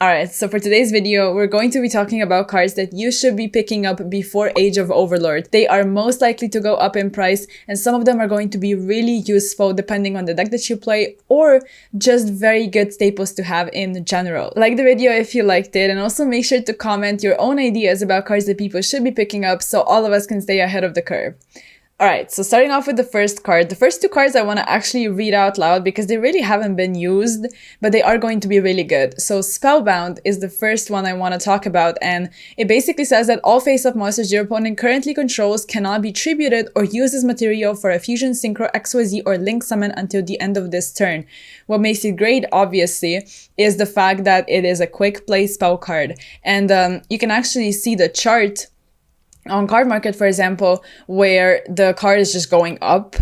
Alright, so for today's video, we're going to be talking about cards that you should be picking up before Age of Overlord. They are most likely to go up in price, and some of them are going to be really useful depending on the deck that you play, or just very good staples to have in general. Like the video if you liked it, and also make sure to comment your own ideas about cards that people should be picking up so all of us can stay ahead of the curve. Alright, so starting off with the first card. The first two cards I want to actually read out loud because they really haven't been used, but they are going to be really good. So Spellbound is the first one I want to talk about, and it basically says that all face-up monsters your opponent currently controls cannot be tributed or used as material for a fusion, synchro, XYZ, or link summon until the end of this turn. What makes it great, obviously, is the fact that it is a quick play spell card, and you can actually see the chart on Card Market, for example, where the card is just going up,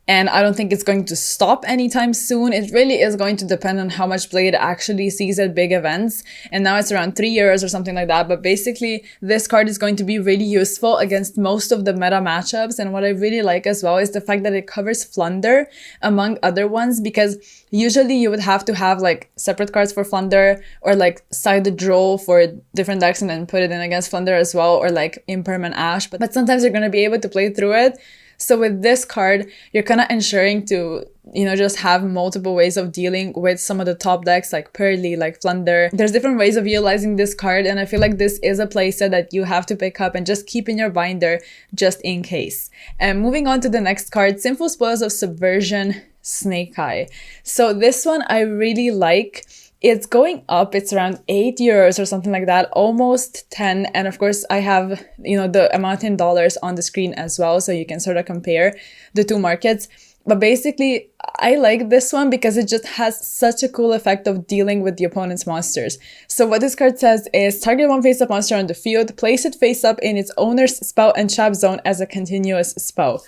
and I don't think it's going to stop anytime soon. It really is going to depend on how much play it actually sees at big events, and now it's around 3 years or something like that. But basically, this card is going to be really useful against most of the meta matchups, and what I really like as well is the fact that it covers Flunder among other ones, because usually you would have to have like separate cards for Flunder, or like side the draw for different decks and then put it in against Flunder as well, or like Impermanent Ash, but sometimes you're going to be able to play through it. So with this card, you're kind of ensuring to, just have multiple ways of dealing with some of the top decks like Pearly, like Flunder. There's different ways of utilizing this card, and I feel like this is a playset that you have to pick up and just keep in your binder just in case. And moving on to the next card, Sinful Spoils of Subversion, Snake Eye. So this one I really like. It's going up, it's around €8 or something like that, almost 10. And of course I have, the amount in dollars on the screen as well, so you can sort of compare the two markets. But basically, I like this one because it just has such a cool effect of dealing with the opponent's monsters. So what this card says is, target one face-up monster on the field, place it face-up in its owner's spell and trap zone as a continuous spell.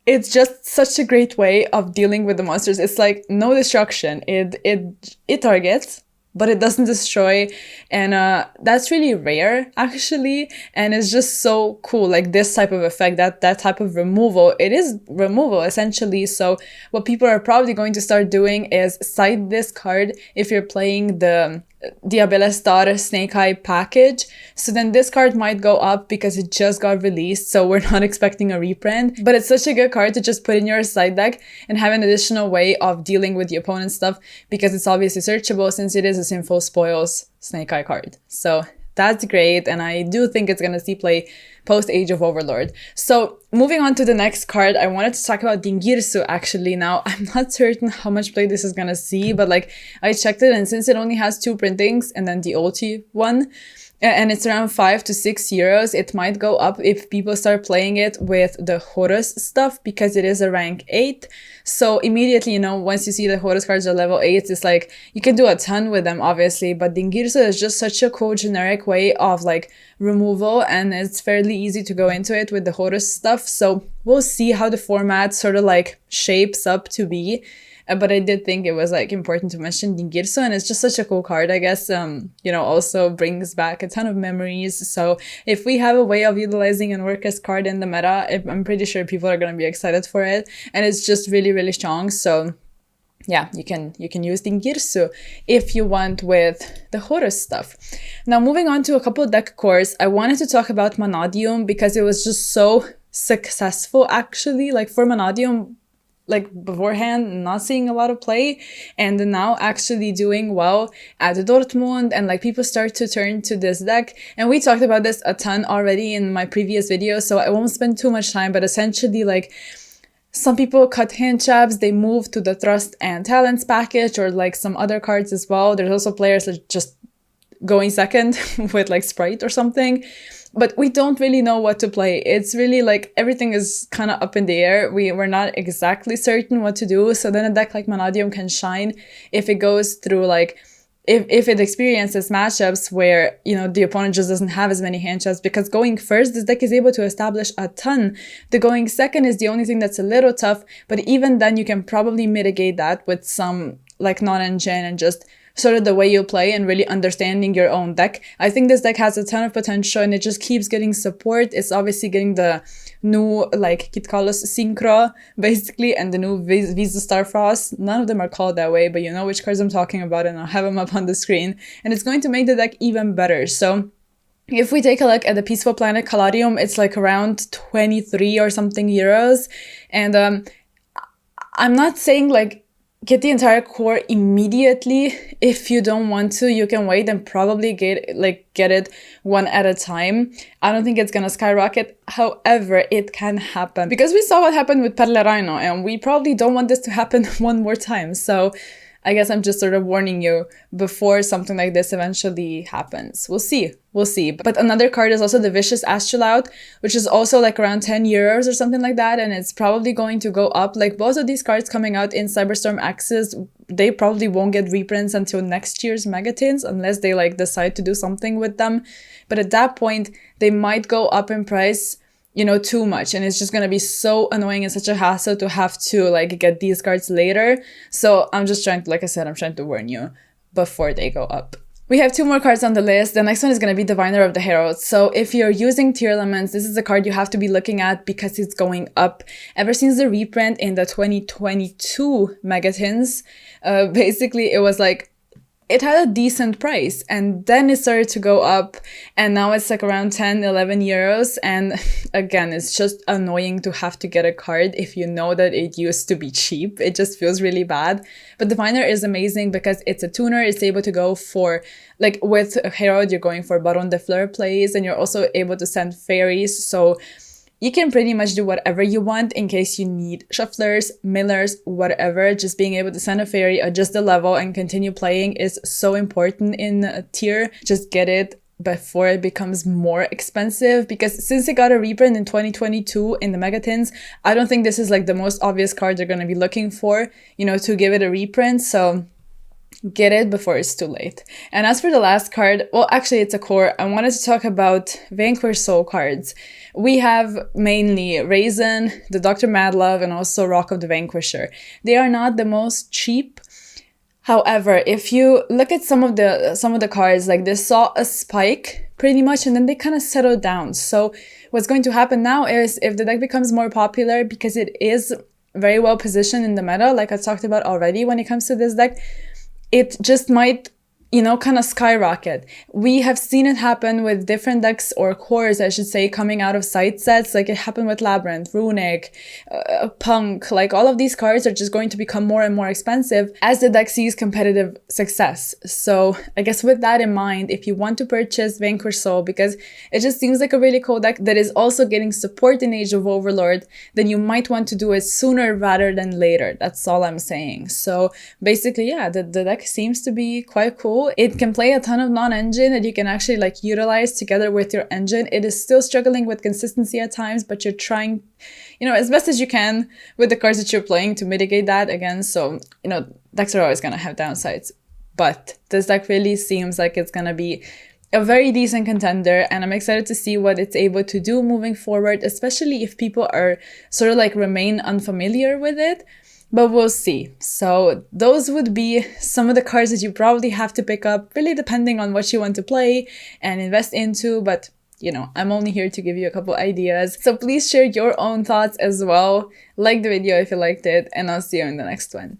It's just such a great way of dealing with the monsters. It's like no destruction. It targets, but it doesn't destroy, and that's really rare actually, and it's just so cool. Like this type of effect, that type of removal, it is removal essentially. So what people are probably going to start doing is side this card if you're playing the Diabella Star Snake Eye package. So then this card might go up because it just got released, so we're not expecting a reprint. But it's such a good card to just put in your side deck and have an additional way of dealing with the opponent's stuff, because it's obviously searchable since it is a Sinful Spoils Snake Eye card. So that's great, and I do think it's gonna see play post Age of Overlord. So moving on to the next card, I wanted to talk about Dingirsu actually. Now, I'm not certain how much play this is gonna see, but like I checked it, and since it only has 2 printings and then the ulti one, and it's around €5 to €6, it might go up if people start playing it with the Horus stuff, because it is a rank 8. So immediately, once you see the Horus cards are level 8, it's like, you can do a ton with them, obviously, but Dingirsu is just such a cool generic way of like removal, and it's fairly easy to go into it with the Horus stuff. So we'll see how the format sort of like shapes up to be. But I did think it was like important to mention Dingirsu, and it's just such a cool card, I guess. Also brings back a ton of memories. So if we have a way of utilizing an Orcus card in the meta, I'm pretty sure people are going to be excited for it, and it's just really, really strong. So yeah, you can use Dingirsu if you want with the Horus stuff. Now moving on to a couple of deck cores, I wanted to talk about Manadium because it was just so successful actually. Like for Manadium, like beforehand, not seeing a lot of play, and now actually doing well at Dortmund, and like people start to turn to this deck. And we talked about this a ton already in my previous video, so I won't spend too much time, but essentially like some people cut hand traps, they move to the Trust and Talents package, or like some other cards as well. There's also players that just going second with like Sprite or something. But we don't really know what to play. It's really like everything is kind of up in the air. We're not exactly certain what to do. So then a deck like Manadium can shine if it goes through like, if it experiences matchups where, the opponent just doesn't have as many hand traps, because going first, this deck is able to establish a ton. The going second is the only thing that's a little tough, but even then you can probably mitigate that with some like non-engine and just sort of the way you play and really understanding your own deck. I think this deck has a ton of potential and it just keeps getting support. It's obviously getting the new, like, Kitkalos Synchro, basically, and the new Visa Starfrost. None of them are called that way, but you know which cards I'm talking about, and I'll have them up on the screen. And it's going to make the deck even better. So if we take a look at the Peaceful Planet Caladium, it's like around 23 or something euros. And I'm not saying like get the entire core immediately. If you don't want to, you can wait and probably get it one at a time. I don't think it's gonna skyrocket. However, it can happen because we saw what happened with Perle Rhino, and we probably don't want this to happen one more time. So I guess I'm just sort of warning you before something like this eventually happens. We'll see. We'll see. But another card is also the Vicious Astrolaut, which is also like around 10 euros or something like that. And it's probably going to go up. Like both of these cards coming out in Cyberstorm Axis, they probably won't get reprints until next year's Megatins unless they like decide to do something with them. But at that point, they might go up in price, you know, too much, and it's just gonna be so annoying and such a hassle to have to like get these cards later. So I'm just trying to, like I said, I'm trying to warn you before they go up. We have two more cards on the list. The next one is going to be Diviner of the Heralds. So if you're using Tier Elements, this is a card you have to be looking at because it's going up. Ever since the reprint in the 2022 Megatins, basically it was like, it had a decent price and then it started to go up and now it's like around 10, 11 euros. And again, it's just annoying to have to get a card if you know that it used to be cheap. It just feels really bad. But Diviner is amazing because it's a tuner. It's able to go for, like with Herald, you're going for Baron de Fleur plays and you're also able to send fairies. So you can pretty much do whatever you want in case you need shufflers, millers, whatever. Just being able to send a fairy, adjust the level, and continue playing is so important in a tier. Just get it before it becomes more expensive, because since it got a reprint in 2022 in the Megatins, I don't think this is like the most obvious card they're going to be looking for, you know, to give it a reprint. So get it before it's too late. And as for the last card, well, actually it's a core. I wanted to talk about Vanquish Soul cards. We have mainly Raisin, the Dr. Madlove, and also Rock of the Vanquisher. They are not the most cheap. However, if you look at some of the cards, like they saw a spike pretty much and then they kind of settled down. So what's going to happen now is if the deck becomes more popular, because it is very well positioned in the meta, like I talked about already when it comes to this deck, it just might, you know, kind of skyrocket. We have seen it happen with different decks, or cores, I should say, coming out of side sets. Like it happened with Labyrinth, Runic, Punk. Like all of these cards are just going to become more and more expensive as the deck sees competitive success. So I guess with that in mind, if you want to purchase Vanquish Soul, because it just seems like a really cool deck that is also getting support in Age of Overlord, then you might want to do it sooner rather than later. That's all I'm saying. So basically, yeah, the deck seems to be quite cool. It can play a ton of non-engine that you can actually like utilize together with your engine. It is still struggling with consistency at times, but you're trying, you know, as best as you can with the cards that you're playing to mitigate that again. So, you know, decks are always going to have downsides, but this deck really seems like it's going to be a very decent contender, and I'm excited to see what it's able to do moving forward, especially if people are sort of like remain unfamiliar with it. But we'll see. So those would be some of the cards that you probably have to pick up, really depending on what you want to play and invest into. But, you know, I'm only here to give you a couple ideas. So please share your own thoughts as well. Like the video if you liked it, and I'll see you in the next one.